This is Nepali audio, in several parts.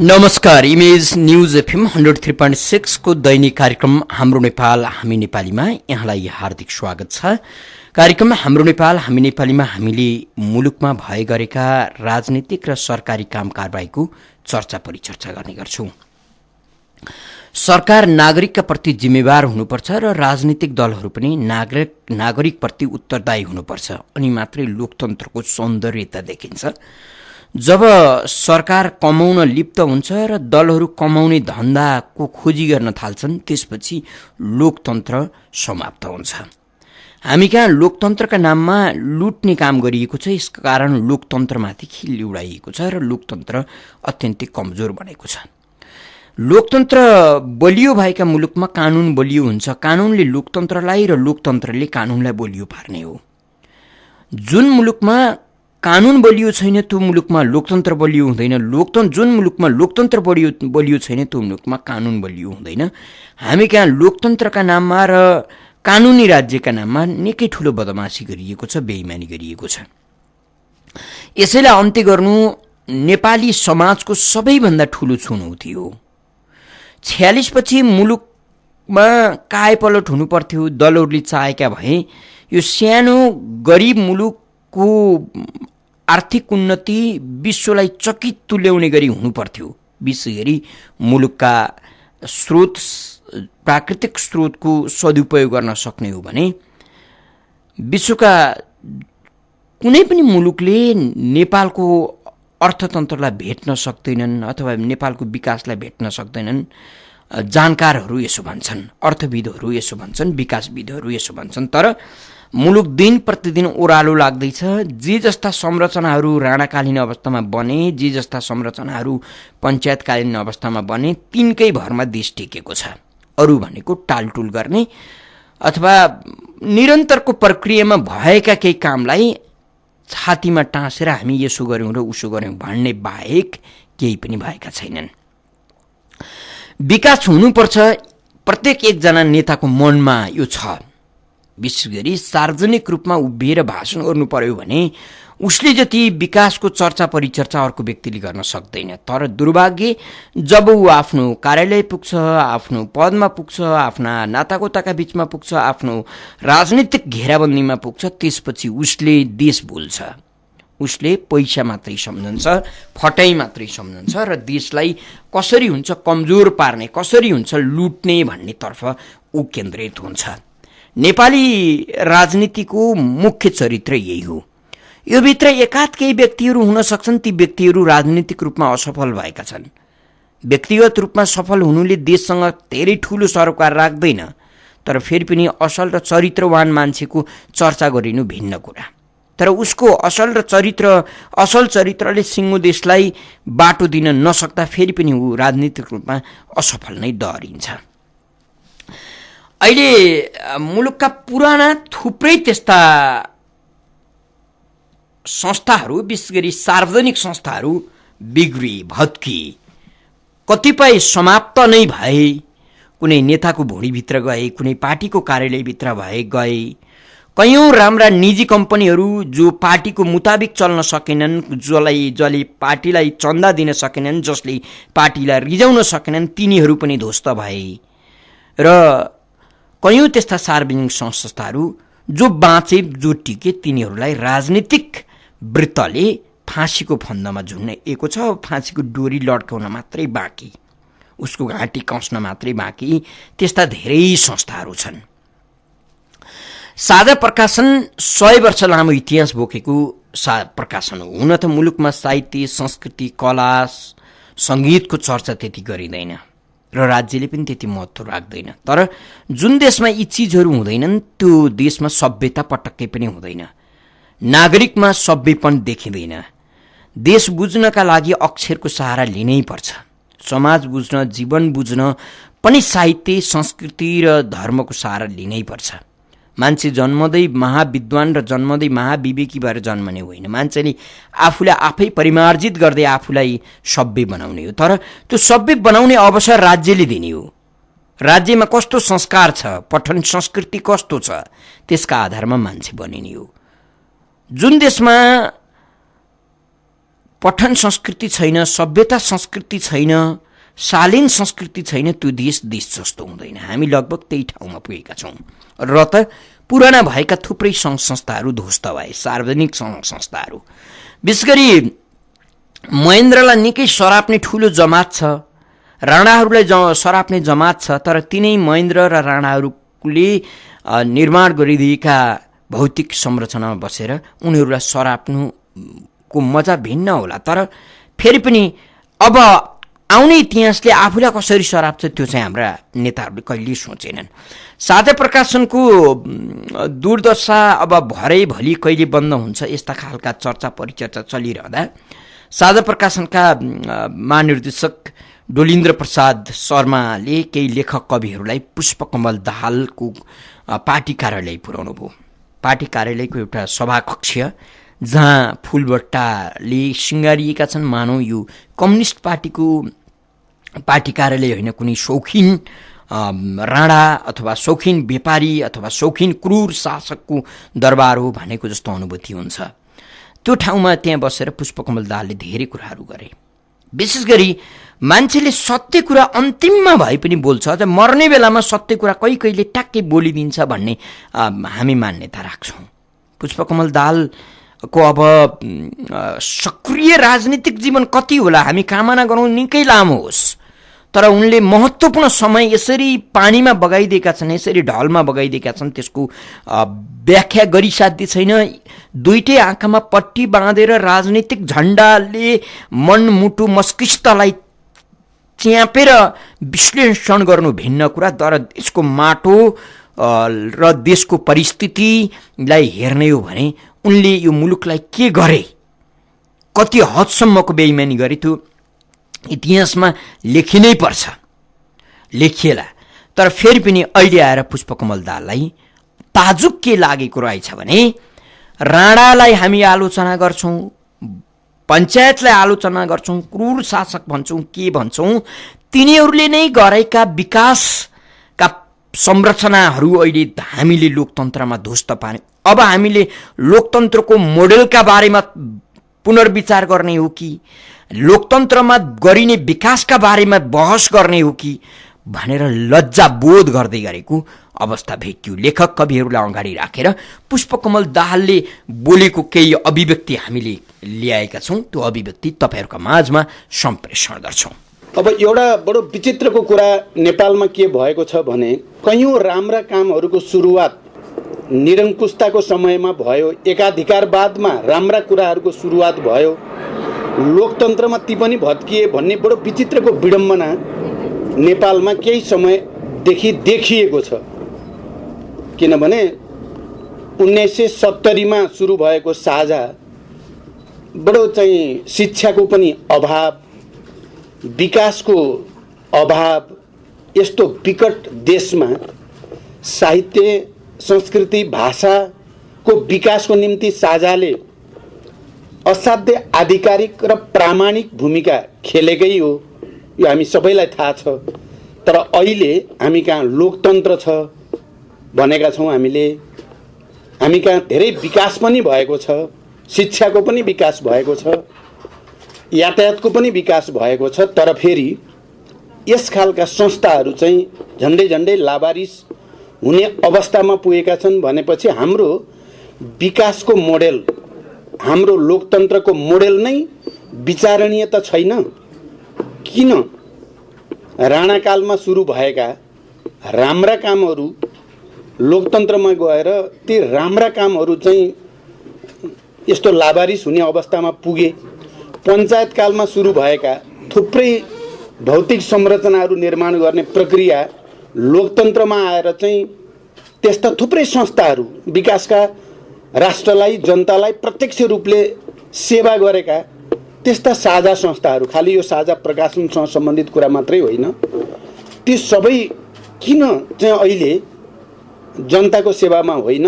नमस्कार, इमेज न्यूज एफएम 103.6 को दैनिक कार्यक्रम हाम्रो नेपाल हामी नेपालीमा यहाँलाई हार्दिक स्वागत छ। कार्यक्रम हाम्रो नेपाल हामी नेपालीमा हामीले मुलुकमा भए गरेका राजनीतिक र सरकारी काम कारबाहीको चर्चा परिचर्चा गर्ने गर्छौं। सरकार नागरिकका प्रति जिम्मेवार हुनुपर्छ र राजनीतिक दलहरू पनि नागरिक प्रति उत्तरदायी हुनुपर्छ, अनि मात्रै लोकतन्त्रको सौन्दर्यता देखिन्छ। जब सरकार कमाउन लिप्त हुन्छ र दलहरू कमाउने धन्दाको खोजी गर्न थाल्छन्, त्यसपछि लोकतन्त्र समाप्त हुन्छ। हामी कहाँ लोकतन्त्रका नाममा लुट्ने काम गरिएको छ, यसका कारण लोकतन्त्रमाथि खिल्ली उडाइएको छ र लोकतन्त्र अत्यन्तै कमजोर बनेको छ। लोकतन्त्र बलियो भएका मुलुकमा कानुन बलियो हुन्छ। कानुनले लोकतन्त्रलाई र लोकतन्त्रले कानुनलाई बलियो पार्ने हो। जुन मुलुकमा कानुन बलियो छैन त्यो मुलुकमा लोकतन्त्र बलियो हुँदैन। जुन मुलुकमा लोकतन्त्र बलियो छैन त्यो मुलुकमा कानुन बलियो हुँदैन। हामी कहाँ लोकतन्त्रका नाममा र कानुनी राज्यका नाममा निकै ठुलो बदमासी गरिएको छ, बेइमानी गरिएको छ। यसैलाई अन्त्य गर्नु नेपाली समाजको सबैभन्दा ठुलो चुनौती हो। 46 पछि मुलुकमा कायपलट हुनु पर्थ्यो। दलहरूले चाहेका भए यो सानो गरिब मुलुकको आर्थिक उन्नति विश्वलाई चकित तुल्याउने गरी हुनुपर्थ्यो। विशेष गरी मुलुकका स्रोत, प्राकृतिक स्रोतको सदुपयोग गर्न सक्ने हो भने विश्वका कुनै पनि मुलुकले नेपालको अर्थतन्त्रलाई भेट्न सक्दैनन् अथवा नेपालको विकासलाई भेट्न सक्दैनन्। जानकारहरू यसो भन्छन्, अर्थविदहरू यसो भन्छन्, विकासविदहरू यसो भन्छन्। तर मुलुक दिन प्रतिदिन ओह्रालो लाग्दैछ। जे जस्ता संरचनाहरू राणाकालीन अवस्थामा बने, जे जस्ता संरचनाहरू पञ्चायतकालीन अवस्थामा बने, तिनकै भरमा देश टेकेको छ। अरू भनेको टालटुल गर्ने अथवा निरन्तरको प्रक्रियामा भएका केही कामलाई छातीमा टाँसेर हामी यसो गऱ्यौँ र उसो गऱ्यौँ भन्ने बाहेक केही पनि भएका छैनन्। विकास हुनुपर्छ, प्रत्येक एकजना नेताको मनमा यो छ। विशेष गरी सार्वजनिक रूपमा उभिएर भाषण गर्नु पर्यो भने उसले जति विकासको चर्चा परिचर्चा अर्को व्यक्तिले गर्न सक्दैन। तर दुर्भाग्य, जब ऊ आफ्नो कार्यालय पुग्छ, आफ्नो पदमा पुग्छ, आफ्ना नातागोताका बीचमा पुग्छ, आफ्नो राजनीतिक घेराबन्दीमा पुग्छ, त्यसपछि उसले देश भुल्छ। उसले पैसा मात्रै सम्झन्छ, फटाइ मात्रै सम्झन्छ र देशलाई कसरी हुन्छ कमजोर पार्ने, कसरी हुन्छ लुट्ने भन्नेतर्फ ऊ केन्द्रित हुन्छ। नेपाली राजनीतिको मुख्य चरित्र यही हो। यो भित्र एकाध केही व्यक्तिहरू हुन सक्छन्, ती व्यक्तिहरू राजनीतिक रूपमा असफल भएका छन्। व्यक्तिगत रूपमा सफल हुनुले देशसँग धेरै ठुलो सरोकार राख्दैन, तर फेरि पनि असल र चरित्रवान मान्छेको चर्चा गरिनु भिन्न कुरा। तर उसको असल चरित्रले सिङ्गो देशलाई बाटो दिन नसक्दा फेरि पनि ऊ राजनीतिक रूपमा असफल नै दहरिन्छ। अहिले मुलुकका पुराना थुप्रै त्यस्ता संस्थाहरू, विशेष गरी सार्वजनिक संस्थाहरू बिग्री भत्किए, कतिपय समाप्त नै भए। कुनै नेताको भुँडीभित्र गए, कुनै पार्टीको कार्यालयभित्र गए। कयौँ राम्रा निजी कम्पनीहरू जो पार्टीको मुताबिक चल्न सकेनन्, जसले पार्टीलाई चन्दा दिन सकेनन्, जसले पार्टीलाई रिजाउन सकेनन्, तिनीहरू पनि ध्वस्त भए। र कयौँ त्यस्ता सार्वजनिक संस्थाहरू जो बाँचे, जो टिके, तिनीहरूलाई राजनीतिक वृत्तले फाँसीको फन्दामा झुन्डाइएको छ। फाँसीको डोरी लड्काउन मात्रै बाँकी, उसको घाँटी कस्न मात्रै बाँकी, त्यस्ता धेरै संस्थाहरू छन्। साझा प्रकाशन 100 वर्ष लामो इतिहास बोकेको प्रकाशन हो। हुन त मुलुकमा साहित्य, संस्कृति, कला, सङ्गीतको चर्चा त्यति गरिँदैन र राज्यले पनि त्यति महत्त्व राख्दैन। तर जुन देशमा यी चिजहरू हुँदैनन् त्यो देशमा सभ्यता पटक्कै पनि हुँदैन। नागरिकमा सभ्यपन देखिँदैन। देश बुझ्नका लागि अक्षरको सहारा लिनै पर्छ। समाज बुझ्न, जीवन बुझ्न पनि साहित्य, संस्कृति र धर्मको सहारा लिनै पर्छ। मान्छे जन्मदै महाविद्वान र जन्मदै महाविवेकी भएर जन्मने होइन। मान्छेले आफूलाई आफै परिमार्जित गर्दै आफूलाई सभ्य बनाउने हो। तर त्यो सभ्य बनाउने अवसर राज्यले दिने हो। राज्यमा कस्तो संस्कार छ, पठन संस्कृति कस्तो छ, त्यसका आधारमा मान्छे बनिने हो। जुन देशमा पठन संस्कृति छैन, सभ्यता संस्कृति छैन, शालीन संस्कृति छैन, त्यो देश देश जस्तो हुँदैन। हामी लगभग त्यही ठाउँमा पुगेका छौँ र त पुराना भएका थुप्रै सङ्घ संस्थाहरू ध्वस्त भए, सार्वजनिक सङ्घ संस्थाहरू। विशेष गरी महेन्द्रलाई निकै सराप्ने ठुलो जमात छ, राणाहरूलाई सराप्ने जमात छ, तर तिनै महेन्द्र र राणाहरूले निर्माण गरिदिएका भौतिक संरचनामा बसेर उनीहरूलाई सराप्नुको मजा भिन्न होला। तर फेरि पनि अब आउने इतिहासले आफूलाई कसरी सराप्छ त्यो चाहिँ हाम्रा नेताहरूले कहिल्यै सोचेनन्। साझा प्रकाशनको दुर्दशा अब भरै भोलि कहिले बन्द हुन्छ यस्ता खालका चर्चा परिचर्चा चलिरहँदा साझा प्रकाशनका महानिर्देशक डोलिन्द्र प्रसाद शर्माले केही लेखक कविहरूलाई पुष्पकमल दाहालको पार्टी कार्यालय पुर्याउनु भयो। पार्टी कार्यालयको एउटा सभाकक्ष जहाँ फुलबट्टाले सिँगारिएका छन्, मानौ यो कम्युनिस्ट पार्टीको पार्टी कार्यालय होइन, कुनै शौखिन राणा अथवा शौखिन व्यापारी अथवा शौखिन क्रूर शासकको दरबार हो भनेको जस्तो अनुभूति हुन्छ। त्यो ठाउँमा त्यहाँ बसेर पुष्पकमल दाहालले धेरै कुराहरू गरे। विशेष गरी मान्छेले सत्य कुरा अन्तिममा भए पनि बोल्छ, अझ मर्ने बेलामा सत्य कुरा कहिले ट्याक्कै बोलिदिन्छ भन्ने हामी मान्यता राख्छौँ। पुष्पकमल दाहालको अब सक्रिय राजनीतिक जीवन कति होला हामी कामना गरौँ निकै लामो होस्, तर उनले महत्त्वपूर्ण समय यसरी पानीमा बगाइदिएका छन्, यसरी ढलमा बगाइदिएका छन्, त्यसको व्याख्या गरिसाध्य छैन। दुईटै आँखामा पट्टी बाँधेर राजनीतिक झन्डाले मनमुटु मस्तिष्कलाई च्यापेर विश्लेषण गर्नु भिन्न कुरा, तर यसको माटो र देशको परिस्थितिलाई हेर्ने हो भने उनले यो मुलुकलाई के गरे, कति हदसम्मको बेइमानी गरे त्यो इतिहासमा लेखिनै पर्छ, लेखिएला। तर फेरि पनि अहिले आएर पुष्पकमल दाहाललाई ताजुब के लागेको रहेछ भने राणालाई हामी आलोचना गर्छौँ, पञ्चायतलाई आलोचना गर्छौँ, क्रूर शासक भन्छौँ, के भन्छौँ, तिनीहरूले नै गरेका विकासका संरचनाहरू अहिले हामीले लोकतन्त्रमा ध्वस्त पार्ने। अब हामीले लोकतन्त्रको मोडेलका बारेमा पुनर्विचार गर्ने हो कि लोकतन्त्रमा गरिने विकासका बारेमा बहस गर्ने हो कि भनेर लज्जा बोध गर्दै गरेको अवस्था भेटियो। लेखक कविहरूलाई अगाडि राखेर पुष्पकमल दाहालले बोलेको केही अभिव्यक्ति हामीले ल्याएका छौँ, त्यो अभिव्यक्ति तपाईँहरूका माझमा सम्प्रेषण गर्छौँ। अब एउटा बडो विचित्रको कुरा नेपालमा के भएको छ भने कयौँ राम्रा कामहरूको सुरुवात निरङ्कुशताको समयमा भयो, एकाधिकारवादमा राम्रा कुराहरूको सुरुवात भयो, लोकतन्त्रमा ती पनि भत्किए भन्ने बडो विचित्रको विडम्बना नेपालमा केही समयदेखि देखिएको छ। किनभने 1970मा सुरु भएको साझा बडो चाहिँ शिक्षाको पनि अभाव, विकासको अभाव, यस्तो विकट देशमा साहित्य संस्कृति भाषाको विकासको निम्ति साझाले असाध्य आधिकारिक र प्रामाणिक भूमिका खेलेकै हो, यो हामी सबैलाई थाहा छ। तर अहिले हामी कहाँ लोकतन्त्र छ भनेका छौँ, हामी कहाँ धेरै विकास पनि भएको छ, शिक्षाको पनि विकास भएको छ, यातायातको पनि विकास भएको छ, तर फेरि यस खालका संस्थाहरू चाहिँ झन्डै झन्डै लावारिस हुने अवस्थामा पुगेका छन् भनेपछि हाम्रो विकासको मोडेल, हाम्रो लोकतन्त्रको मोडेल नै विचारणीय त छैन। किन राणाकालमा सुरु भएका राम्रा कामहरू लोकतन्त्रमा गएर ती राम्रा कामहरू चाहिँ यस्तो लावारिस हुने अवस्थामा पुगे? पञ्चायतकालमा सुरु भएका थुप्रै भौतिक संरचनाहरू निर्माण गर्ने प्रक्रिया लोकतन्त्रमा आएर चाहिँ त्यस्ता थुप्रै संस्थाहरू विकासका राष्ट्रलाई जनतालाई प्रत्यक्ष रूपले सेवा गरेका त्यस्ता साझा संस्थाहरू, खालि यो साझा प्रकाशनसँग सम्बन्धित कुरा मात्रै होइन, ती सबै किन चाहिँ अहिले जनताको सेवामा होइन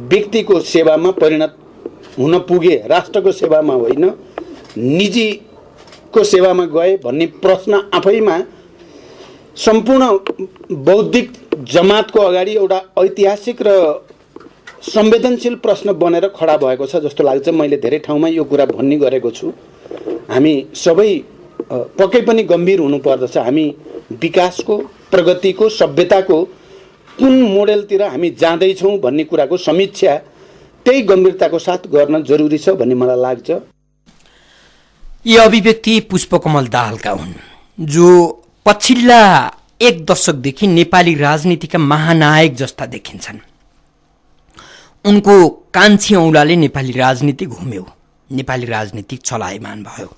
व्यक्तिको सेवामा परिणत हुन पुगे, राष्ट्रको सेवामा होइन निजीको सेवामा गए भन्ने प्रश्न आफैमा सम्पूर्ण बौद्धिक जमातको अगाडि एउटा ऐतिहासिक र संवेदनशील प्रश्न बनेर खडा भएको छ जस्तो लाग्छ। मैले धेरै ठाउँमा यो कुरा भन्ने गरेको छु। हामी सबै पक्कै पनि गम्भीर हुनुपर्दछ। हामी विकासको, प्रगतिको, सभ्यताको कुन मोडेलतिर हामी जाँदैछौँ भन्ने कुराको समीक्षा त्यही गम्भीरताको साथ गर्न जरुरी छ भन्ने मलाई लाग्छ। यी अभिव्यक्ति पुष्पकमल दाहालका हुन्, जो पछिल्ला 1 दशकदेखि नेपाली राजनीतिका महानायक जस्ता देखिन्छन्। उनको कान्छी औँलाले नेपाली राजनीति घुम्यो, नेपाली राजनीति चलायमान भयो।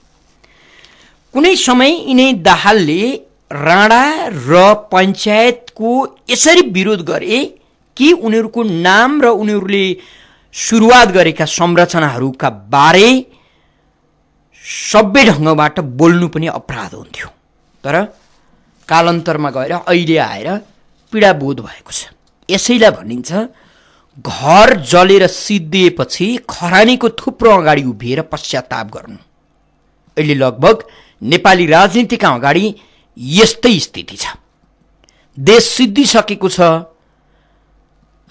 कुनै समय यिनै दाहालले राणा र पञ्चायतको यसरी विरोध गरे कि उनीहरूको नाम र उनीहरूले सुरुवात गरेका संरचनाहरूका बारे सभ्य ढङ्गबाट बोल्नु पनि अपराध हुन्थ्यो। तर कालान्तरमा गएर अहिले आएर पीडाबोध भएको छ। यसैलाई भनिन्छ घर जलेर सिद्धिएपछि खरानीको थुप्रो अगाडि उभिएर पश्चाताप गर्नु। अहिले लगभग नेपाली राजनीतिका अगाडि यस्तै स्थिति छ। देश सिद्धिसकेको छ,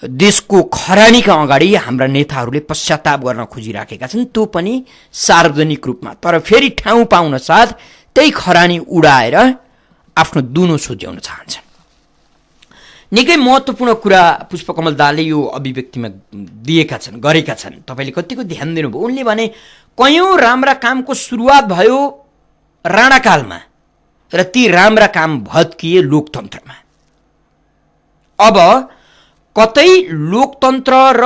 देशको खरानीका अगाडि हाम्रा नेताहरूले पश्चाताप गर्न खोजिराखेका छन्, त्यो पनि सार्वजनिक रूपमा। तर फेरि ठाउँ पाउन साथ त्यही खरानी उडाएर आफ्नो दुनो सुझ्याउन चाहन्छन्। निकै महत्त्वपूर्ण कुरा पुष्पकमल दाहालले यो अभिव्यक्तिमा दिएका छन्, गरेका छन्। तपाईँले कतिको ध्यान दिनुभयो? उनले भने कयौँ राम्रा कामको सुरुवात भयो राणाकालमा र ती राम्रा काम भत्किए लोकतन्त्रमा। अब कतै लोकतन्त्र र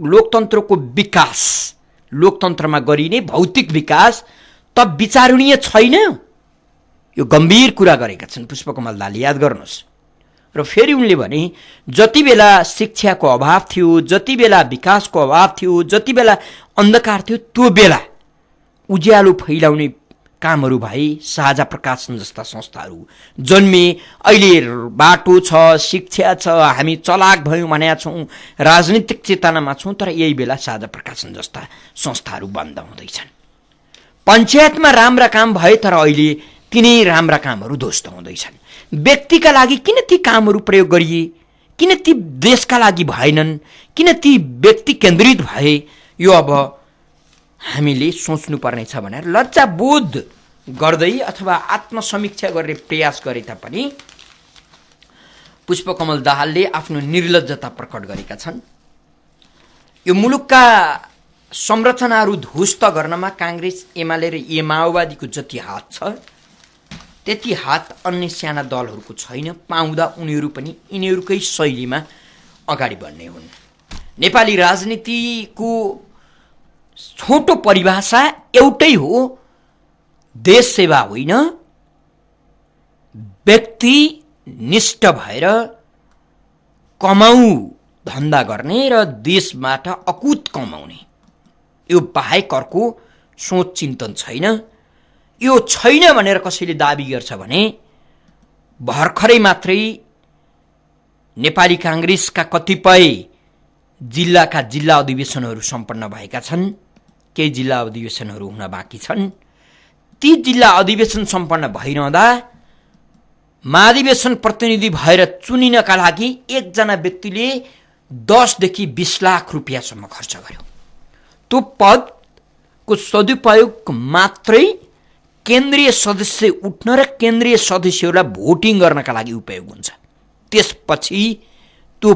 लोकतन्त्रको विकास, लोकतन्त्रमा गरिने भौतिक विकास त विचारणीय छैन। यो गम्भीर कुरा गरेका छन् पुष्पकमल दाहालले, याद गर्नुहोस्। र फेरि उनले भने जति बेला शिक्षाको अभाव थियो, जति बेला विकासको अभाव थियो, जति बेला अन्धकार थियो, त्यो बेला उज्यालो फैलाउने कामहरू भए। साझा प्रकाशन जस्ता संस्थाहरू जन्मे। अहिले बाटो छ, शिक्षा छ, हामी चलाक भयौँ भनेका छौँ, राजनीतिक चेतनामा छौँ, तर यही बेला साझा प्रकाशन जस्ता संस्थाहरू बन्द हुँदैछन्। पञ्चायतमा राम्रा काम भए, तर अहिले तिनै राम्रा कामहरू ध्वस्त हुँदैछन्। व्यक्तिका लागि किन ती कामहरू प्रयोग गरिए? किन ती देशका लागि भएनन्? किन ती व्यक्ति केन्द्रित भए? यो अब हामीले सोच्नुपर्नेछ भनेर लज्जाबोध गर्दै अथवा आत्मसमीक्षा गर्ने प्रयास गरे तापनि पुष्पकमल दाहालले आफ्नो निर्लज्जता प्रकट गरेका छन्। यो मुलुकका संरचनाहरू ध्वस्त गर्नमा काङ्ग्रेस, एमाले र माओवादीको जति हात छ त्यति हात अन्य साना दलहरूको छैन। पाउँदा उनीहरू पनि यिनीहरूकै शैलीमा अगाडि बढ्ने हुन्। नेपाली राजनीतिको छोटो परिभाषा एउटै हो, देश सेवा होइन, व्यक्तिनिष्ठ भएर कमाउ धन्दा गर्ने र देशबाट अकुत कमाउने। यो बाहेक अर्को सोच चिन्तन छैन। यो छैन भनेर कसैले दाबी गर्छ भने भर्खरै मात्रै नेपाली काङ्ग्रेसका कतिपय जिल्लाका जिल्ला अधिवेशनहरू सम्पन्न भएका छन्। केही जिल्ला अधिवेशनहरू हुन बाँकी छन्। ती जिल्ला अधिवेशन सम्पन्न भइरहँदा महाधिवेशन प्रतिनिधि भएर चुनिनका लागि एकजना व्यक्तिले 10 देखि 20 लाख रुपियाँसम्म खर्च गर्यो। त्यो पदको सदुपयोग मात्रै केन्द्रीय सदस्य उठ्न र केन्द्रीय सदस्यहरूलाई भोटिङ गर्नका लागि उपयोग हुन्छ। त्यसपछि त्यो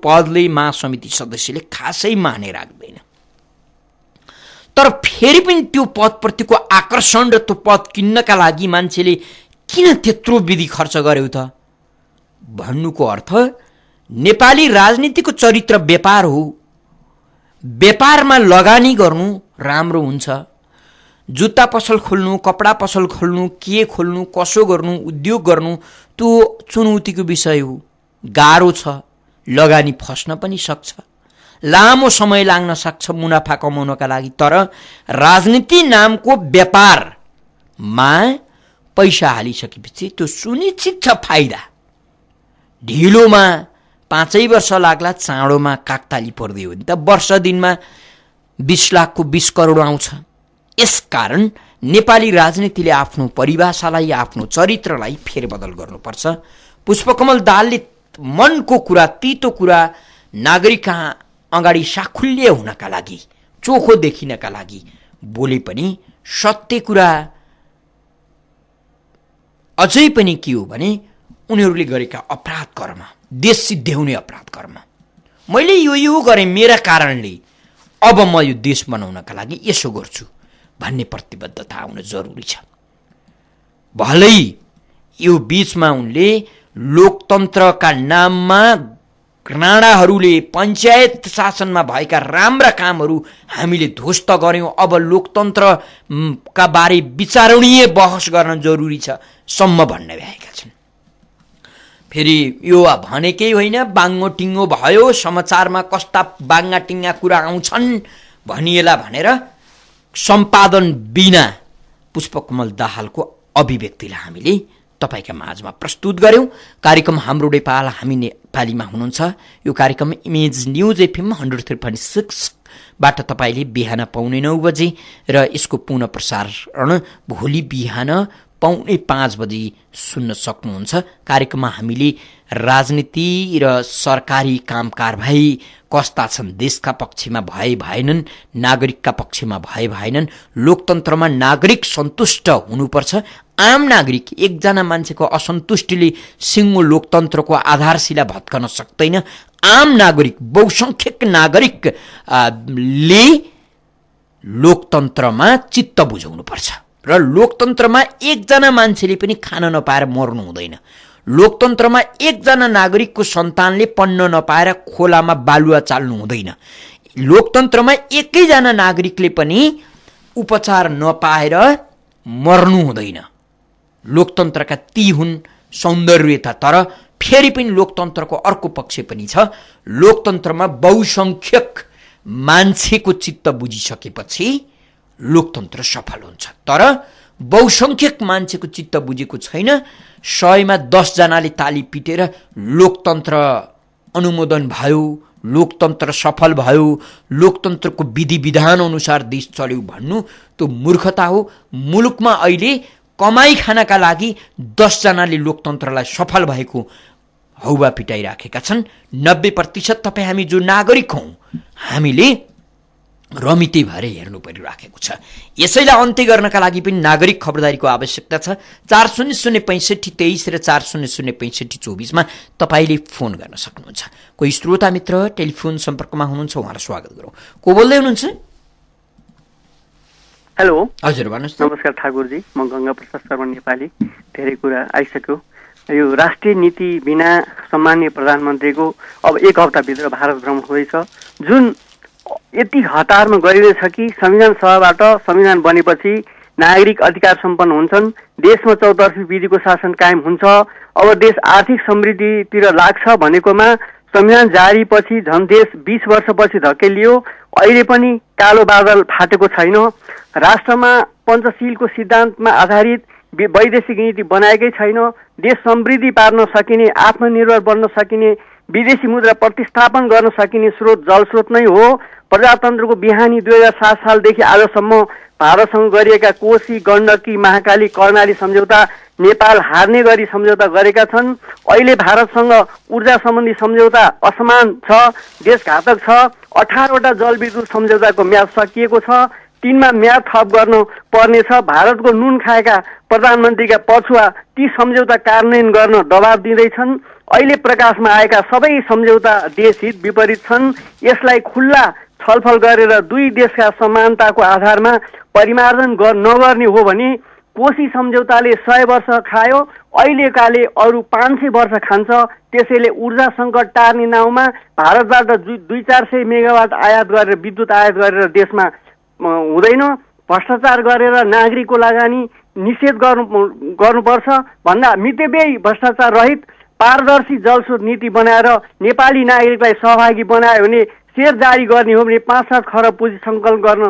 पदले महासमिति सदस्यले खासै माने राख्दैन। तर फेरि पनि त्यो पदप्रतिको आकर्षण र त्यो पद किन्नका लागि मान्छेले किन त्यत्रो विधि खर्च गर्यो त भन्नुको अर्थ नेपाली राजनीतिको चरित्र व्यापार हो। व्यापारमा लगानी गर्नु राम्रो हुन्छ। जुत्ता पसल खोल्नु, कपडा पसल खोल्नु, के खोल्नु, कसो गर्नु, उद्योग गर्नु, त्यो चुनौतीको विषय हो। गाह्रो छ, लगानी फस्न पनि सक्छ, लामो समय लाग्न सक्छ मुनाफा कमाउनका लागि। तर राजनीति नामको व्यापारमा पैसा हालिसकेपछि त्यो सुनिश्चित छ फाइदा। ढिलोमा 5 वर्ष लाग्ला, चाँडोमा काकताली पर्दियो भने त वर्ष दिनमा 20 लाखको 20 करोड आउँछ। यसकारण नेपाली राजनीतिले आफ्नो परिभाषालाई, आफ्नो चरित्रलाई फेरबदल गर्नुपर्छ। पुष्पकमल दाहालले मनको कुरा, तितो कुरा नागरिक अगाडि साखुल्य हुनका लागि, चोखो देखिनका लागि बोले पनि सत्य कुरा अझै पनि के हो भने उनीहरूले गरेका अपराध कर्म, देश सिद्ध्याउने अपराध कर्म, मैले यो गरेँ मेरा कारणले अब म यो देश बनाउनका लागि यसो गर्छु भन्ने प्रतिबद्धता आउन जरुरी छ। भलै यो बीचमा उनले लोकतन्त्रका नाममा राणाहरूले पञ्चायत शासनमा भएका राम्रा कामहरू हामीले ध्वस्त गऱ्यौँ, अब लोकतन्त्रका बारे विचारणीय बहस गर्न जरुरी छ सम्म भन्ने भएका छन्। फेरि यो भनेकै होइन, बाङ्गो टिङ्गो भयो, समाचारमा कस्ता बाङ्गा टिङ्गा कुरा आउँछन् भनिएला भनेर सम्पादन बिना पुष्पकमल दाहालको अभिव्यक्तिलाई हामीले तपाईका माझमा प्रस्तुत गर्यौं। कार्यक्रम हाम्रो नेपाल, हामी नेपालीमा हुनुहुन्छ। यो कार्यक्रम इमेज न्युज एफएम 103.6 बाट तपाईले बिहान पाउने 9 बजे र यसको पुनः प्रसारण भोलि बिहान पाउने 5 बजे सुन्न सक्नुहुन्छ। कार्यक्रममा हामीले राजनीति र सरकारी काम कारबाही कस्ता छन्, देशका पक्षमा भएनन्, नागरिकका पक्षमा भएनन्, लोकतन्त्रमा नागरिक सन्तुष्ट हुनुपर्छ। आम नागरिक एकजना मान्छेको असन्तुष्टिले सिङ्गो लोकतन्त्रको आधारशिला भत्कन सक्दैन। आम नागरिक, बहुसंख्यक नागरिकले लोकतन्त्रमा चित्त बुझाउनुपर्छ र लोकतन्त्रमा एकजना मान्छेले पनि खान नपाएर मर्नु हुँदैन। लोकतन्त्रमा एकजना नागरिकको सन्तानले पढ्न नपाएर खोलामा बालुवा चाल्नु हुँदैन। लोकतन्त्रमा एकैजना नागरिकले पनि उपचार नपाएर मर्नु हुँदैन। लोकतन्त्रका ती हुन् सौन्दर्यता। तर फेरि पनि लोकतन्त्रको अर्को पक्ष पनि छ। लोकतन्त्रमा बहुसंख्यक मान्छेको चित्त बुझिसकेपछि लोकतन्त्र सफल हुन्छ। तर बहुसंख्यक मान्छेको चित्त बुझेको छैन। 100 मा 10 जनाले ताली पिटेर लोकतन्त्र अनुमोदन भयो, लोकतन्त्र सफल भयो, लोकतन्त्रको विधि विधान अनुसार देश चल्यो भन्नु त्यो मूर्खता हो। मुलुकमा अहिले कमाई खानका लागि 10 जनाले लोकतन्त्रलाई सफल भएको हौवा पिटाइराखेका छन्। 90% तपाईँ हामी जो नागरिक हौँ हामीले रमिते भएर हेर्नु परिराखेको छ। यसैलाई अन्त्य गर्नका लागि पनि नागरिक खबरदारीको आवश्यकता छ। 40065323 र 40065324 मा तपाईले फोन गर्न सक्नुहुन्छ। कोही श्रोता मित्र टेलिफोन सम्पर्कमा हुनुहुन्छ, उहाँलाई स्वागत गरौँ। को बोल्दै हुनुहुन्छ? हेलो, हजुर भन्नुहोस्। नमस्कार ठाकुरजी, म गंगा प्रसाद शर्मा नेपाली। धेरै कुरा आइसक्यो। यो राष्ट्रिय नीति बिना सम्माननीय प्रधानमन्त्रीको अब 1 हप्ताभित्र भारत भ्रमण हुँदैछ, जुन यति हतारमा गरिरहेछ कि संविधान सभाबाट संविधान बनेपछि नागरिक अधिकार सम्पन्न हुन्छन्, देशमा चौतर्फी विधिको शासन कायम हुन्छ, अब देश आर्थिक समृद्धितिर लाग्छ भनेकोमा संविधान जारी पछि झन् देश 20 वर्षपछि धकेलियो। अहिले पनि कालो बादल फाटेको छैन। राष्ट्रमा पञ्चशीलको सिद्धान्तमा आधारित वैदेशिक नीति बनाएकै छैन। देश समृद्धि पार्न सकिने, आत्मनिर्भर बन्न सकिने, विदेशी मुद्रा प्रतिस्थापन गर्न सकिने स्रोत जलस्रोत नै हो। प्रजातन्त्रको बिहानी 2007 सालदेखि आजसम्म भारतसँग गरिएका कोशी, गण्डकी, महाकाली, कर्णाली सम्झौता नेपाल हार्ने गरी सम्झौता गरेका छन्। अहिले भारतसँग ऊर्जा सम्बन्धी सम्झौता असमान छ, देशघातक छ। 18 वटा जलविद्युत सम्झौताको म्याद सकिएको छ, 3 मा म्याद थप गर्न पर्नेछ। भारतको नुन खाएका प्रधानमन्त्रीका पछुवा ती सम्झौता कार्यान्वयन गर्न दबाब दिँदैछन्। अहिले प्रकाशमा आएका सबै सम्झौता देशहित विपरीत छन्। यसलाई खुल्ला छलफल गरेर दुई देशका समानताको आधारमा परिमार्जन नगर्ने हो भने कोशी सम्झौताले 100 वर्ष खायो, अहिलेकाले अरू 500 वर्ष खान्छ। त्यसैले ऊर्जा सङ्कट टार्ने नाउँमा भारतबाट 200-400 मेगावाट आयात गरेर विद्युत आयात गरेर देशमा हुँदैन। भ्रष्टाचार गरेर नागरिकको लगानी निषेध गर्नुपर्छ भन्दा मितव्ययी भ्रष्टाचार रहित पारदर्शी जलस्रोत नीति बनाएर नेपाली नागरिकलाई सहभागी बनायो भने, सेयर जारी गर्ने हो भने 5-7 खरब पुँजी सङ्कलन गर्न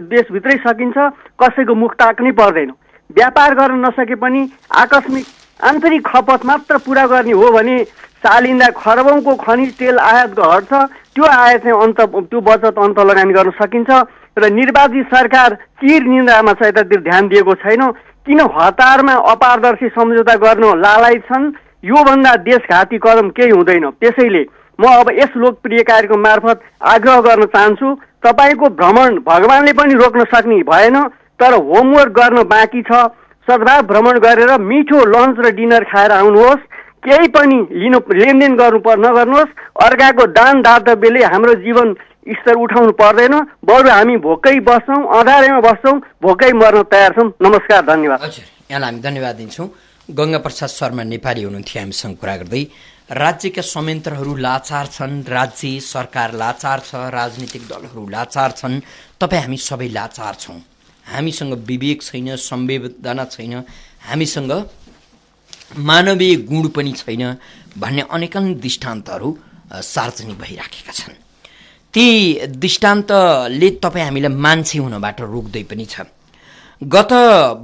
देशभित्रै सकिन्छ। कसैको मुख ताक्नै पर्दैन। व्यापार गर्न नसके पनि आकस्मिक आन्तरिक खपत मात्र पुरा गर्ने हो भने सालिन्दा खरबौँको खनिज तेल आयात घट्छ। त्यो आयात चाहिँ त्यो बचत अन्त लगानी गर्न सकिन्छ। र निर्वाचित सरकार चिर निन्द्रामा छ, यतातिर ध्यान दिएको छैन। किन हतारमा अपारदर्शी सम्झौता गर्न लालायत छन्? योभन्दा देशघाती कदम केही हुँदैन। त्यसैले म अब यस लोकप्रिय कार्यक्रम मार्फत आग्रह गर्न चाहन्छु, तपाईँको भ्रमण भगवानले पनि रोक्न सक्ने भएन, तर होमवर्क गर्न बाँकी छ। सद्भाव भ्रमण गरेर मिठो लन्च र डिनर खाएर आउनुहोस्। केही पनि लेनदेन नगर्नुहोस्। अर्काको दान दातव्यले हाम्रो जीवन स्तर उठाउनु पर्दैन। बरु हामी भोकै बस्छौँ, अँधारेमा बस्छौँ, भोकै मर्न तयार छौँ। नमस्कार, धन्यवाद। हजुर, यहाँलाई हामी धन्यवाद दिन्छौँ। गंगा प्रसाद शर्मा नेपाली हुनुहुन्थ्यो हामीसँग कुरा गर्दै। राज्यका संयन्त्रहरू लाचार छन्, राज्य सरकार लाचार छ, राजनीतिक दलहरू लाचार छन्, तपाईँ हामी सबै लाचार छौँ। हामीसँग विवेक छैन, संवेदना छैन, हामीसँग मानवीय गुण पनि छैन भन्ने अनेकन दृष्टान्तहरू सार्वजनिक भइराखेका छन्। ती दृष्टान्तले तपाईँ हामीलाई मान्छे हुनबाट रोक्दै पनि छ। गत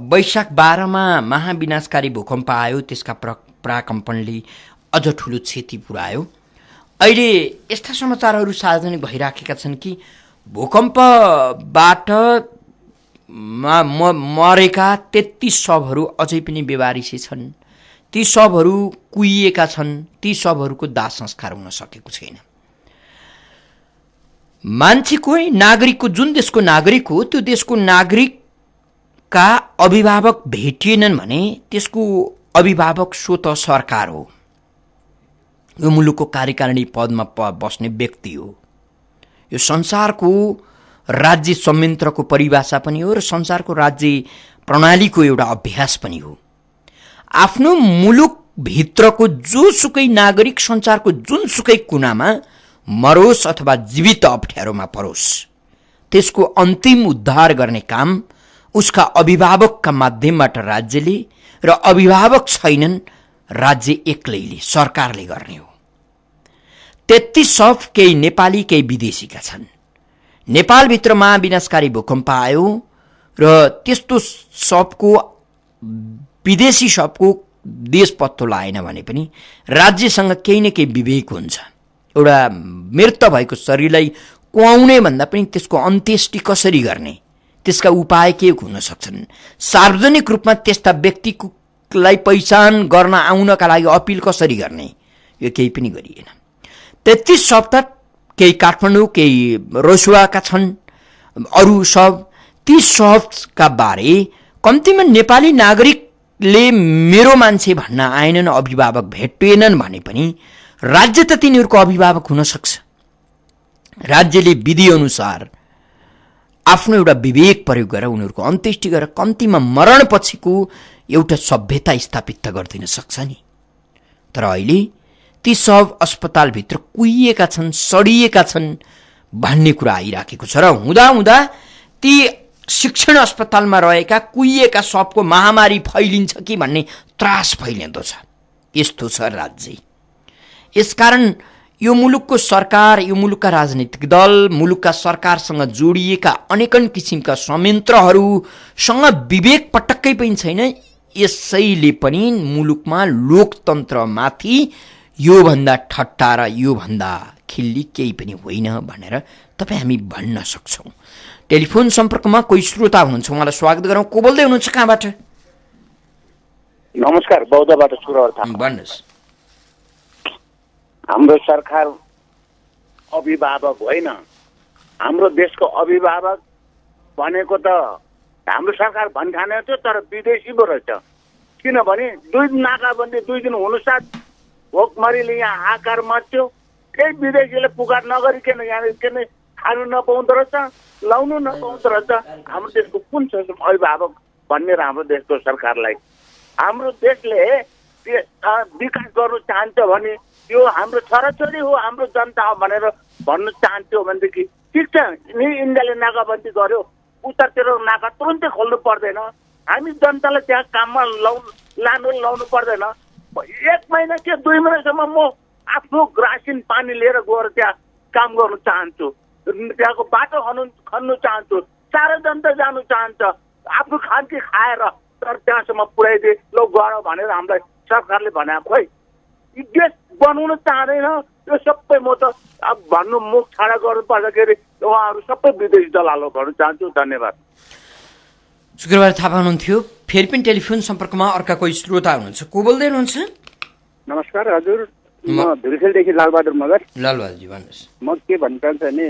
वैशाख 12मा महाविनाशकारी भूकम्प आयो, त्यसका प्राकम्पनले अझ ठुलो क्षति पुर्यायो। अहिले यस्ता समाचारहरू सार्वजनिक भइराखेका छन् कि भूकम्पबाट मरेका 33 शवहरू अझै पनि बेवारिसे छन्। ती शवहरू कुहिएका छन्, ती शवहरूको दाह संस्कार हुन सकेको छैन। मान्छेको नागरिकको, जुन देशको नागरिक हो त्यो देशको नागरिकका अभिभावक भेटिएनन् भने त्यसको अभिभावक स्वत सरकार हो। यो मुलुकको कार्यकारिणी पदमा बस्ने व्यक्ति हो। यो संसारको राज्य संयन्त्रको परिभाषा पनि हो र संसारको राज्य प्रणालीको एउटा अभ्यास पनि हो। आफ्नो मुलुकभित्रको जोसुकै नागरिक संसारको जुनसुकै कुनामा मरोस् अथवा जीवित अप्ठ्यारोमा परोस्, त्यसको अन्तिम उद्धार गर्ने काम उसका अभिभावकका माध्यमबाट राज्यले र अभिभावक छैनन् राज्य एक्लैले, सरकारले गर्ने हो। 33 शव केही नेपाली केही विदेशीका छन्। नेपालभित्र महाविनाशकारी भूकम्प आयो र त्यस्तो शवको, विदेशी शवको देश पत्तो लाएन भने पनि राज्यसँग केही न केही विवेक हुन्छ। एउटा मृत भएको शरीरलाई कुहाउने भन्दा पनि त्यसको अन्त्येष्टि कसरी गर्ने, त्यसका उपाय के हुन सक्छन्। सार्वजनिक रूपमा त्यस्ता व्यक्तिलाई पहिचान गर्न आउनका लागि अपिल कसरी गर्ने, यो केही पनि गरिएन। 33 शव त केही काठमाडौँ केही रसुवाका छन्, अरू शव। ती शवका बारे कम्तीमा नेपाली नागरिकले मेरो मान्छे भन्न आएनन्, अभिभावक भेटिएनन् भने पनि राज्य त तिनीहरूको अभिभावक हुन सक्छ। राज्यले विधिअनुसार आफ्नो एउटा विवेक प्रयोग गरेर उनीहरूको अन्त्येष्टि गरेर कम्तीमा मरणपछिको एउटा सभ्यता स्थापित त गरिदिन सक्छ नि। तर अहिले ती सब अस्पतालभित्र कुहिएका छन्, सडिएका छन् भन्ने कुरा आइराखेको छ र हुँदा ती शिक्षण अस्पतालमा रहेका कुहिएका सबको महामारी फैलिन्छ कि भन्ने त्रास फैलिँदो छ। यस्तो छ राज्य। यसकारण यो मुलुकको सरकार, यो मुलुकका राजनीतिक दल, मुलुकका सरकारसँग जोडिएका अनेकन किसिमका संयन्त्रहरूसँग विवेक पटक्कै पनि छैन। यसैले पनि मुलुकमा लोकतन्त्रमाथि योभन्दा ठट्टा र योभन्दा खिल्ली केही पनि होइन भनेर तपाईँ हामी भन्न सक्छौँ। टेलिफोन सम्पर्कमा कोही श्रोता हुनुहुन्छ, उहाँलाई स्वागत गरौँ। को बोल्दै हुनुहुन्छ, कहाँबाट? नमस्कार, बौद्धबाट सुरवर थापा। भन्नुहोस्। हाम्रो सरकार अभिभावक होइन, हाम्रो देशको अभिभावक भनेको त हाम्रो सरकार भन्ठाने थियो, तर विदेशी पो रहेछ। किनभने 2 दिन नाकाबन्दी 2 दिन हुनुसाथ भोकमरीले यहाँ आकार मात्यो, केही विदेशीले पुकार नगरिकन यहाँ किन खानु नपाउँदो रहेछ, लाउनु नपाउँदो रहेछ। हाम्रो देशको कुन छ अभिभावक भन्ने हाम्रो देशको सरकारलाई? हाम्रो देशले विकास गर्नु चाहन्छ भने यो हाम्रो छोराछोरी हो, हाम्रो जनता हो भनेर भन्न चाहन्थ्यो भनेदेखि ठिक छ। इन्डियाले नाकाबन्दी गर्यो, उत्तरतिर नाका तुरन्तै खोल्नु पर्दैन। हामी जनतालाई त्यहाँ काममा लाउनु पर्दैन। 1 महिना के 2 महिनासम्म म आफ्नो रासिन पानी लिएर गएर त्यहाँ काम गर्नु चाहन्छु, त्यहाँको बाटो खन्नु चाहन्छु, सारा जनता जानु चाहन्छ, आफ्नो खान्ती खाएर, तर त्यहाँसम्म पुर्याइदिए ल गर भनेर हामीलाई सरकारले भने। खोइ देश बनाउन चाहँदैन। यो सबै म त अब भन्नु मुख छाडा गर्नु पर्दाखेरि उहाँहरू सबै विदेशी दलाल हो भन्न चाहन्छु। धन्यवाद। शुक्रबार थापा हुनुहुन्थ्यो। फेरि पनि टेलिफोन सम्पर्कमा अर्का कोही श्रोता हुनुहुन्छ। को बोल्दै हुनुहुन्छ? नमस्कार हजुर, म धुर्खेलदेखि लालबहादुर मगर। लालबहादुरजी भन्नुहोस्। म के भन्न चाहन्छु भने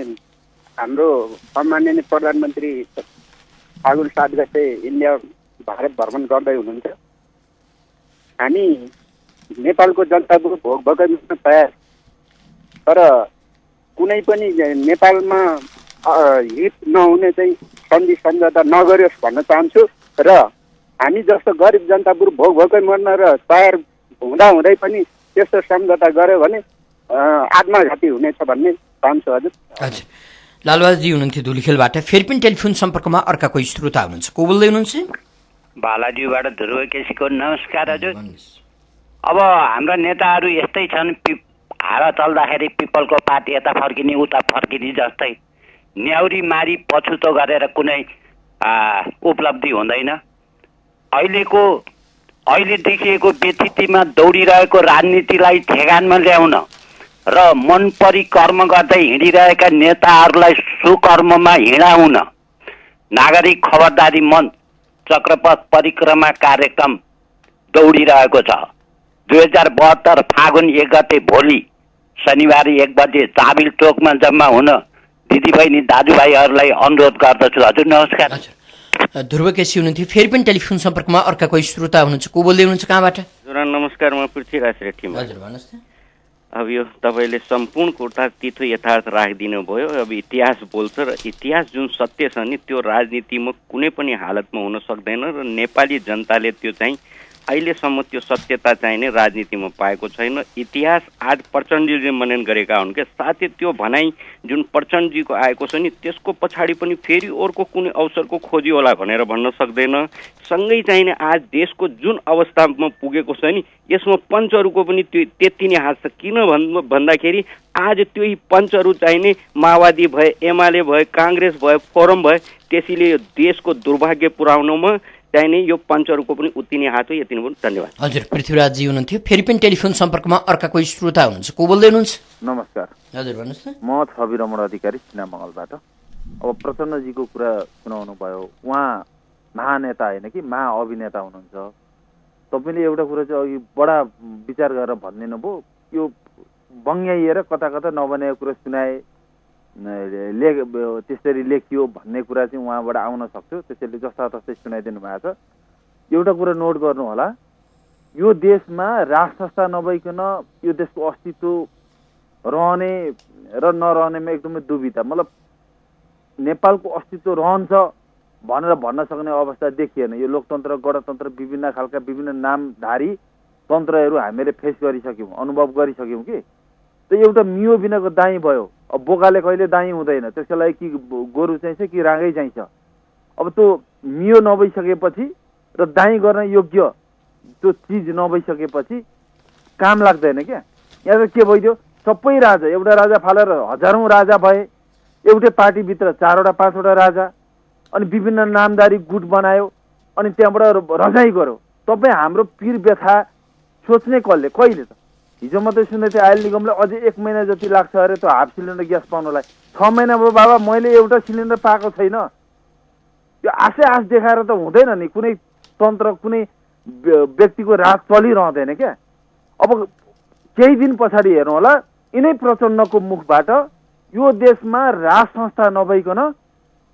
हाम्रो सम्माननीय प्रधानमन्त्री फागुन 7 गते इन्डिया भारत भ्रमण गर्दै हुनुहुन्छ। हामी नेपालको जनताको भोग भोकै मिट्न तयार, तर कुनै पनि नेपालमा हित नहुने चाहिँ सन्धि सम्झौता नगरियोस् भन्न चाहन्छु। र हामी जस्तो गरिब जनता बरु भोग भोकै मर्न र तयार हुँदै पनि त्यस्तो सम्झौता गर्यो भने आत्मघाती हुनेछ भन्ने चाहन्छु। हजुर हजुर, लालबहादुरजी हुनुहुन्थ्यो धुलीखेलबाट। फेरि पनि टेलिफोन सम्पर्कमा अर्का कोही श्रोता हुनुहुन्छ। को बोल्दै हुनुहुन्छ? बालाजीबाट ध्रुव केसीको। नमस्कार हजुर। अब हाम्रा नेताहरू यस्तै छन्, हावा चल्दाखेरि पिपलको पात यता फर्किने उता फर्किने जस्तै, न्याउरी मारी पछुतो गरेर कुनै उपलब्धि हुँदैन। अहिले देखिएको व्यथितिमा दौडिरहेको राजनीतिलाई ठेगानमा ल्याउन र मन परी कर्म गर्दै हिँडिरहेका नेताहरूलाई सुकर्ममा हिँडाउन नागरिक खबरदारी मञ्च चक्रपथ परिक्रमा कार्यक्रम दौडिरहेको छ। 2072 फागुन 1 गते भोलि शनिबार 1 बजे चाबिल चोकमा जम्मा हुन दिदीबहिनी दाजुभाइहरूलाई अनुरोध गर्दछु। हजुर नमस्कार। हजुर, ध्रुव केसी हुनुहुन्थ्यो। फेरि पनि टेलिफोन सम्पर्कमा अर्का कोही श्रोता हुनुहुन्छ। को बोल्दै हुनुहुन्छ? कहाँबाट? हजुर नमस्कार, म पृथ्वीराज रेड्डी। हजुर भन्नुहोस् न। अब यो तपाईँले सम्पूर्ण कुरा तिथो यथार्थ राखिदिनु भयो। अब इतिहास बोल्छ र इतिहास जुन सत्य छ नि त्यो राजनीतिमा कुनै पनि हालतमा हुन सक्दैन र नेपाली जनताले त्यो चाहिँ अहिलेसम्म त्यो सत्यता चाहिँ नै राजनीतिमा पाएको छैन। इतिहास आज प्रचण्डजीले मनन गरेका हुन् क्या। साथै त्यो भनाइ जुन प्रचण्डजीको आएको छ नि त्यसको पछाडि पनि फेरि अर्को कुनै अवसरको खोजी होला भनेर भन्न सक्दैन। सँगै चाहिँ नि आज देशको जुन अवस्थामा पुगेको छ नि यसमा पञ्चहरूको पनि त्यो त्यति नै हात छ। किन भन्दाखेरि आज त्यही पञ्चहरू चाहिँ नि माओवादी भए, एमाले भए, काङ्ग्रेस भए, फोरम भए, त्यसैले यो देशको दुर्भाग्य पुर्याउनमा चाहिने यो पञ्चहरूको पनि उत्ति नै हात हो। यति नै पनि धन्यवाद। हजुर, पृथ्वीराजजी हुनुहुन्थ्यो। फेरि पनि टेलिफोन सम्पर्कमा अर्का कोही श्रोता हुनुहुन्छ। को बोल्दै हुनुहुन्छ? नमस्कार। हजुर भन्नुहोस् न। म छवि रमण अधिकारी सिनामङ्गलबाट। अब प्रचण्डजीको कुरा सुनाउनु भयो। उहाँ महानेता होइन कि महाअभिनेता हुनुहुन्छ। तपाईँले एउटा कुरा चाहिँ अघि बडा विचार गरेर भनिदिनु भयो। यो बङ्ग्याइएर कता कता नबनेको कुरा सुनाए, त्यसरी लेखियो भन्ने कुरा चाहिँ उहाँबाट आउन सक्थ्यो। त्यसैले जस्ता तस्तै सुनाइदिनु भएको छ। एउटा कुरा नोट गर्नु होला, यो देशमा राज संस्था नभइकन यो देशको अस्तित्व रहने र नरहनेमा एकदमै दुविधा। मतलब नेपालको अस्तित्व रहन्छ भनेर भन्न सक्ने अवस्था देखिएन। यो लोकतन्त्र, गणतन्त्र, विभिन्न खालका विभिन्न नामधारी तन्त्रहरू हामीले फेस गरिसक्यौँ, अनुभव गरिसक्यौँ कि त एउटा मियो बिनाको दाई भयो। अब बोकाले कहिले दाई हुँदैन, त्यसको लागि कि गोरु चाहिन्छ कि राँगै चाहिन्छ। अब त्यो मियो नभइसकेपछि र दाई गर्न योग्य त्यो चिज नभइसकेपछि काम लाग्दैन क्या। यहाँ त के भइदियो, सबै राजा, एउटा राजा फालेर हजारौँ राजा भए, एउटै पार्टीभित्र 4वटा 5वटा राजा, अनि विभिन्न नामदारी गुट बनायो, अनि त्यहाँबाट रजाइ गर्यो। तपाईँ हाम्रो पीर व्यथा सोच्ने कसले? कहिले त? हिजो मात्रै सुन्दै थिएँ आयल निगमले अझै 1 महिना जति लाग्छ अरे त्यो हाफ सिलिन्डर ग्यास पाउनलाई। 6 महिना भयो बाबा मैले एउटा सिलिन्डर पाएको छैन। यो आश देखाएर त हुँदैन नि। कुनै तन्त्र, कुनै व्यक्तिको राज चलिरहँदैन क्या। अब केही दिन पछाडि हेर्नु होला, यिनै प्रचण्डको मुखबाट यो देशमा राज संस्था नभइकन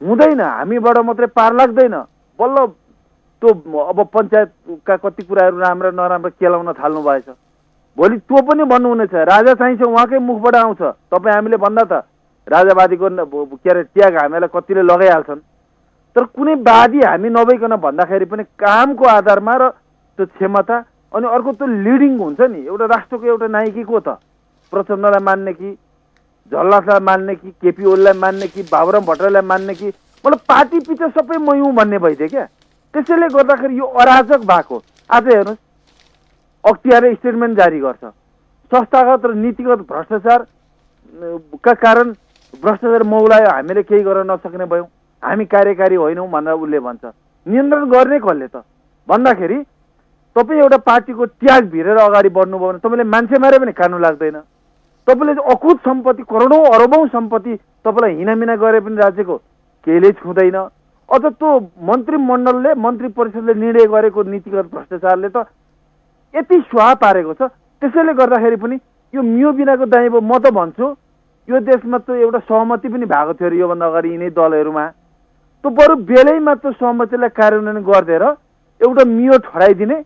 हुँदैन, हामीबाट मात्रै पार लाग्दैन, बल्ल त्यो अब पञ्चायतका कति कुराहरू राम्रा नराम्रा केलाउन थाल्नु भएछ। भोलि त्यो पनि भन्नुहुनेछ राजा चाहिन्छ, उहाँकै मुखबाट आउँछ। तपाईँ हामीले भन्दा त राजावादीको के अरे ट्याग हामीलाई कतिले लगाइहाल्छन्, तर कुनै वादी हामी नभइकन भन्दाखेरि पनि कामको आधारमा र त्यो क्षमता, अनि अर्को त्यो लिडिङ हुन्छ नि। एउटा राष्ट्रको एउटा नायकी को त? प्रचण्डलाई मान्ने कि झल्लासलाई मान्ने कि केपी ओलीलाई मान्ने कि बाबुराम भट्टराईलाई मान्ने कि? मतलब पार्टी पछि सबै म हुँ भन्ने भइदियो क्या। त्यसैले गर्दाखेरि यो अराजक भएको। आज हेर्नुहोस्, अख्तियारले स्टेटमेन्ट जारी गर्छ, संस्थागत र नीतिगत भ्रष्टाचारका कारण भ्रष्टाचार मौलायो, हामीले केही गर्न नसक्ने भयौँ, हामी कार्यकारी होइनौँ भनेर उसले भन्छ। नियन्त्रण गर्ने कसले त भन्दाखेरि तपाईँ एउटा पार्टीको त्याग भिरेर अगाडि बढ्नुभयो भने तपाईँले मान्छे मारे पनि कानुन लाग्दैन। तपाईँले अकुत सम्पत्ति, करोडौँ अरबौँ सम्पत्ति तपाईँलाई हिनामिना गरे पनि राज्यको केहीले छुँदैन। अझ त्यो मन्त्रीमण्डलले, मन्त्री परिषदले निर्णय गरेको नीतिगत भ्रष्टाचारले त यति स्वाहा पारेको छ। त्यसैले गर्दाखेरि पनि यो मियो बिनाको दाई भयो। म त भन्छु यो देशमा त एउटा सहमति पनि भएको थियो अरे योभन्दा अगाडि यिनै दलहरूमा। त बरु बेलैमा त्यो सहमतिलाई कार्यान्वयन गरिदिएर एउटा मियो ठहराइदिने,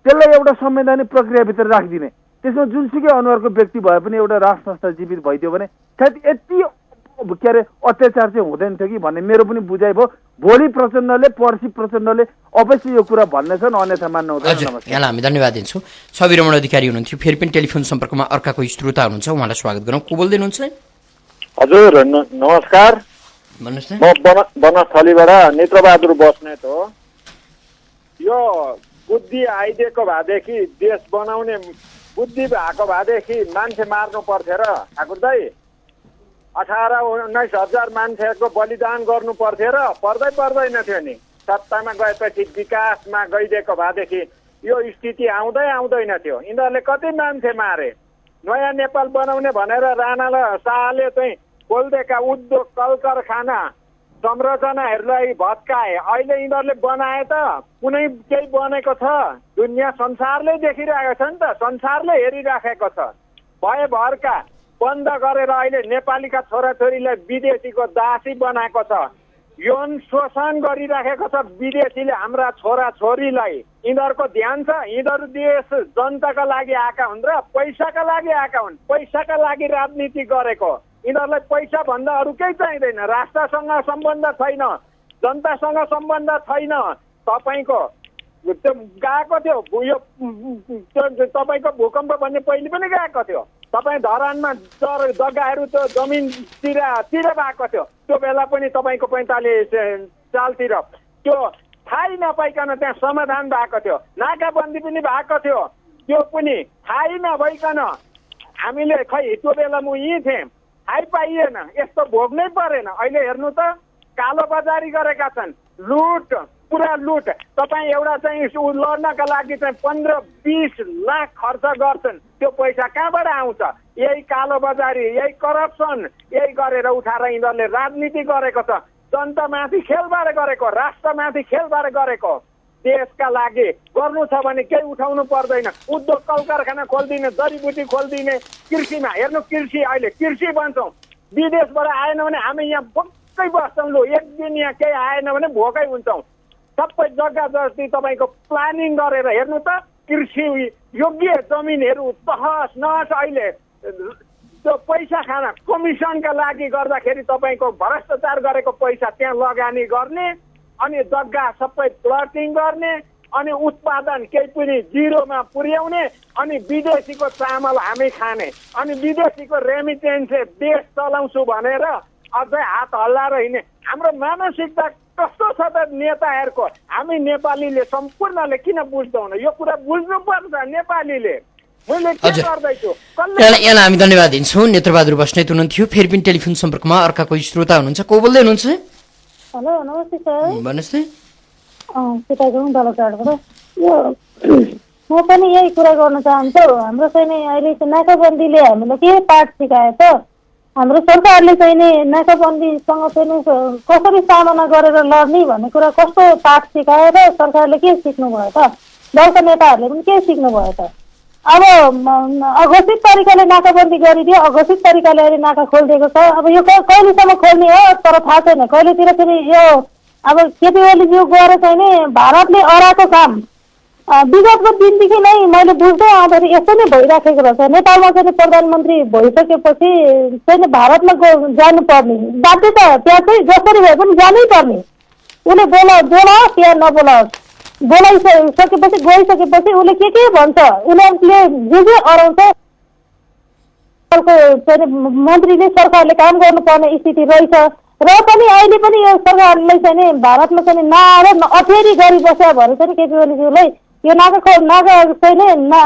त्यसलाई एउटा संवैधानिक प्रक्रियाभित्र राखिदिने, त्यसमा जुनसुकै अनुहारको व्यक्ति भए पनि एउटा राष्ट्र संस्था जीवित भइदियो भने सायद यति के अरे अत्याचार चाहिँ हुँदैन थियो कि भन्ने मेरो पनि बुझाइ भयो। भोलि प्रचण्डले पर्सि प्रचण्डले अवश्य यो कुरा भन्नेछन्, अन्यथा मान्न हुँदैन। यहाँलाई हामी धन्यवाद दिन्छौँ। छवि रमण अधिकारी हुनुहुन्थ्यो, फेरि पनि टेलिफोन सम्पर्कमा अर्काको श्रोता हुनुहुन्छ, उहाँलाई स्वागत गरौँ। को बोल्दै हुनुहुन्छ? हजुर नमस्कार, भन्नुहोस् न। म वनस्थलीबाट नेत्रबहादुर बस्नेत हो। यो बुद्धि आइदिएको भएदेखि, देश बनाउने बुद्धि भएको भएदेखि मान्छे मार्नु पर्थ्यो र ठाकुर दाई। 18-19 मान्छेको बलिदान गर्नु पर्थ्यो र पर्दैन थियो नि। सत्तामा गएपछि विकासमा गइदिएको भएदेखि यो स्थिति आउँदैन थियो। यिनीहरूले कति मान्छे मारे। नयाँ नेपाल बनाउने भनेर राणा र शाहले चाहिँ खोल्देका उद्योग कल कारखाना संरचनाहरूलाई भत्काए। अहिले यिनीहरूले बनाए त कुनै केही बनेको छ? दुनियाँ संसारले देखिरहेको छ नि त, संसारले हेरिराखेको छ। भयभरका बन्द गरेर अहिले नेपालीका छोराछोरीलाई विदेशीको दासी बनाएको छ। यौन शोषण गरिराखेको छ विदेशीले हाम्रा छोराछोरीलाई। यिनीहरूको ध्यान छ, यिनीहरू देश जनताका लागि आएका हुन् र पैसाका लागि आएका हुन्। पैसाका लागि राजनीति गरेको। यिनीहरूलाई पैसा भन्दा अरू केही चाहिँदैन। राष्ट्रसँग सम्बन्ध छैन, जनतासँग सम्बन्ध छैन। तपाईँको त्यो गएको थियो यो तपाईँको भूकम्प भन्ने पहिले पनि गएको थियो। तपाईँ धरानमा जग्गाहरू त्यो जमिनतिर भएको थियो। त्यो बेला पनि तपाईँको 45 सालतिर त्यो थाहै नपाइकन त्यहाँ समाधान भएको थियो। नाकाबन्दी पनि भएको थियो। त्यो पनि थाहै नभइकन हामीले खै त्यो बेला म यहीँ थिएँ, थाहै पाइएन। यस्तो भोग्नै परेन। अहिले हेर्नु त कालो बजारी गरेका छन्, लुट, पुरा लुट। तपाईँ एउटा चाहिँ लड्नका लागि चाहिँ 15-20 लाख खर्च गर्छन्। त्यो पैसा कहाँबाट आउँछ? यही कालो बजारी, यही करप्सन, यही गरेर उठाएर यिनीहरूले राजनीति गरेको छ। जनतामाथि खेलबार गरेको, राष्ट्रमाथि खेलबार गरेको। देशका लागि गर्नु छ भने केही उठाउनु पर्दैन। उद्योग कल कारखाना खोलिदिने, जडीबुटी खोलिदिने, कृषिमा हेर्नु, कृषि अहिले कृषि भन्छौँ। विदेशबाट आएन भने हामी यहाँ भोकै बस्छौँ। लु एक दिन यहाँ केही आएन भने भोकै हुन्छौँ। सबै जग्गा जस्तै तपाईँको प्लानिङ गरेर हेर्नु त, कृषि योग्य जमिनहरू तहस नहस अहिले त्यो पैसा खाना कमिसनका लागि गर्दाखेरि तपाईँको भ्रष्टाचार गरेको पैसा त्यहाँ लगानी गर्ने, अनि जग्गा सबै प्लटिङ गर्ने, अनि उत्पादन केही पनि जिरोमा पुर्याउने, अनि विदेशीको चामल हामी खाने, अनि विदेशीको रेमिटेन्सले देश चलाउँछु भनेर अझै हात हल्लाएर हिँड्ने। हाम्रो मानसिकता कस्तो छ त नेताहरूको? हामी नेपालीले सम्पूर्णले किन बुझ्दैनौँ? यो कुरा बुझ्नुपर्छ नेपालीले। मैले के गर्दैछु? यहाँलाई हामी धन्यवाद दिन्छौँ। नेत्रबहादुर बस्नेत हुनुहुन्थ्यो, फेरि पनि टेलिफोन सम्पर्कमा अर्काको श्रोता हुनुहुन्छ। को बोल्दै हुनुहुन्छ? हेलो नमस्ते सर। भन्नुहोस् न। म पनि यही कुरा गर्न चाहन्छु। हाम्रो चाहिँ नि अहिले नाकाबन्दीले हामीलाई के पाठ सिकायो त? हाम्रो सरकारले चाहिँ नि नाकाबन्दीसँग चाहिँ कसरी सामना गरेर लड्ने भन्ने कुरा कस्तो पाठ सिकायो र सरकारले के सिक्नु भयो त? दलका नेताहरूले पनि के सिक्नु भयो त? अब अघोषित तरिकाले नाकाबन्दी गरिदियो, अघोषित तरिकाले अहिले नाका खोलिदिएको छ। अब यो कहिलेसम्म खोल्ने हो तर थाहा छैन। कहिलेतिर फेरि यो अब केपी ओलीज्यू गएर चाहिँ नि भारतले अराएको काम विगतको दिनदेखि नै मैले बुझ्दै आउँदाखेरि यस्तो नै भइराखेको रहेछ। नेपालमा चाहिँ प्रधानमन्त्री भइसकेपछि चाहिँ भारतमा जानुपर्ने बाध्यता त्यहाँ चाहिँ जसरी भए पनि जानै पर्ने। उसले बोलाओस् या नबोलाओस्, बोलाइसकेपछि गइसकेपछि उसले के भन्छ, उनीहरूले जे अराउँछ मन्त्रीले सरकारले काम गर्नुपर्ने स्थिति रहेछ। र पनि अहिले पनि यो सरकारले चाहिँ नि भारतमा चाहिँ नआएर अफेरी गरिबस्यो भने चाहिँ केपी ओलीज्यूलाई यो नाका चाहिँ नि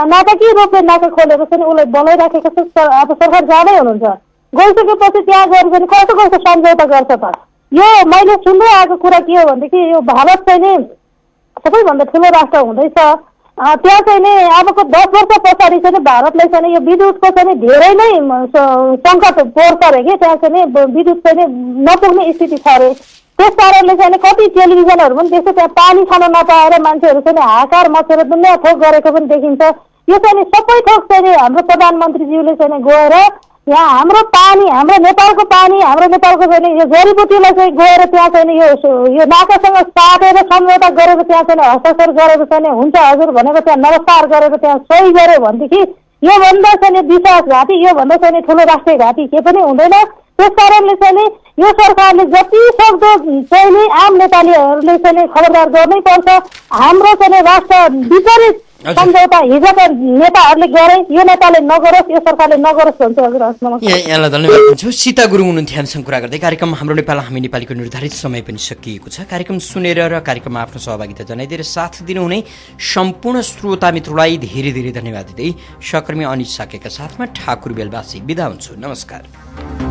नाका के रूपले नाका खोलेर चाहिँ उसलाई बोलाइराखेको छ। अब सरकार जाँदै हुनुहुन्छ, गइसकेपछि त्यहाँ गएर चाहिँ कस्तो सम्झौता गर्छ त? यो मैले सुन्दै आएको कुरा के हो भनेदेखि यो भारत चाहिँ नि सबैभन्दा ठुलो राष्ट्र हुँदैछ। त्यहाँ चाहिँ नि अबको 10 वर्ष पछाडि चाहिँ भारतलाई चाहिँ यो विद्युतको चाहिँ धेरै नै सङ्कट पर्छ अरे कि त्यहाँ चाहिँ विद्युत चाहिँ नपुग्ने स्थिति छ अरे। त्यस कारणले चाहिँ कति टेलिभिजनहरू पनि देख्छ त्यहाँ पानी खान नपाएर मान्छेहरू चाहिँ हाहाकार मचेर दुनियाँ थोक गरेको पनि देखिन्छ। यो चाहिँ सबै थोक चाहिँ हाम्रो प्रधानमन्त्रीज्यूले चाहिँ गएर यहाँ हाम्रो पानी, हाम्रो नेपालको पानी, हाम्रो नेपालको चाहिँ यो जडीबुटीलाई चाहिँ गएर त्यहाँ चाहिँ यो नाकासँग साटेर सम्झौता गरेर त्यहाँ चाहिँ हस्ताक्षर गरेर चाहिँ हुन्छ हजुर भनेको त्यहाँ नमस्कार गरेर त्यहाँ सही गर्यो भनेदेखि योभन्दा चाहिँ विश्वासघाती, योभन्दा चाहिँ ठुलो राष्ट्रिय घाती के पनि हुँदैन। त्यस कारणले चाहिँ यो सरकारले जति सक्दो चाहिँ आम नेपालीहरूले चाहिँ खबरदार गर्नै पर्छ। हाम्रो चाहिँ राष्ट्र विपरीत सम्झौता हिजोका नेताहरूले गरे, यो नेताले नगरोस्, यो सरकारले नगरोस् भन्छ। हजुर हस्, नमस्कार। यहाँलाई धन्यवाद दिन्छु। सीता गुरुङ हुनुहुन्थ्यो हामीसँग कुरा गर्दै। कार्यक्रम हाम्रो नेपाल हामी नेपालीको निर्धारित समय पनि सकिएको छ। कार्यक्रम सुनेर र कार्यक्रममा आफ्नो सहभागिता जनाइदिएर साथ दिनुहुने सम्पूर्ण श्रोता मित्रलाई धेरै धेरै धन्यवाद दिँदै सहकर्मी अनित साकेका साथमा ठाकुर बेलबासी बिदा हुन्छु। नमस्कार।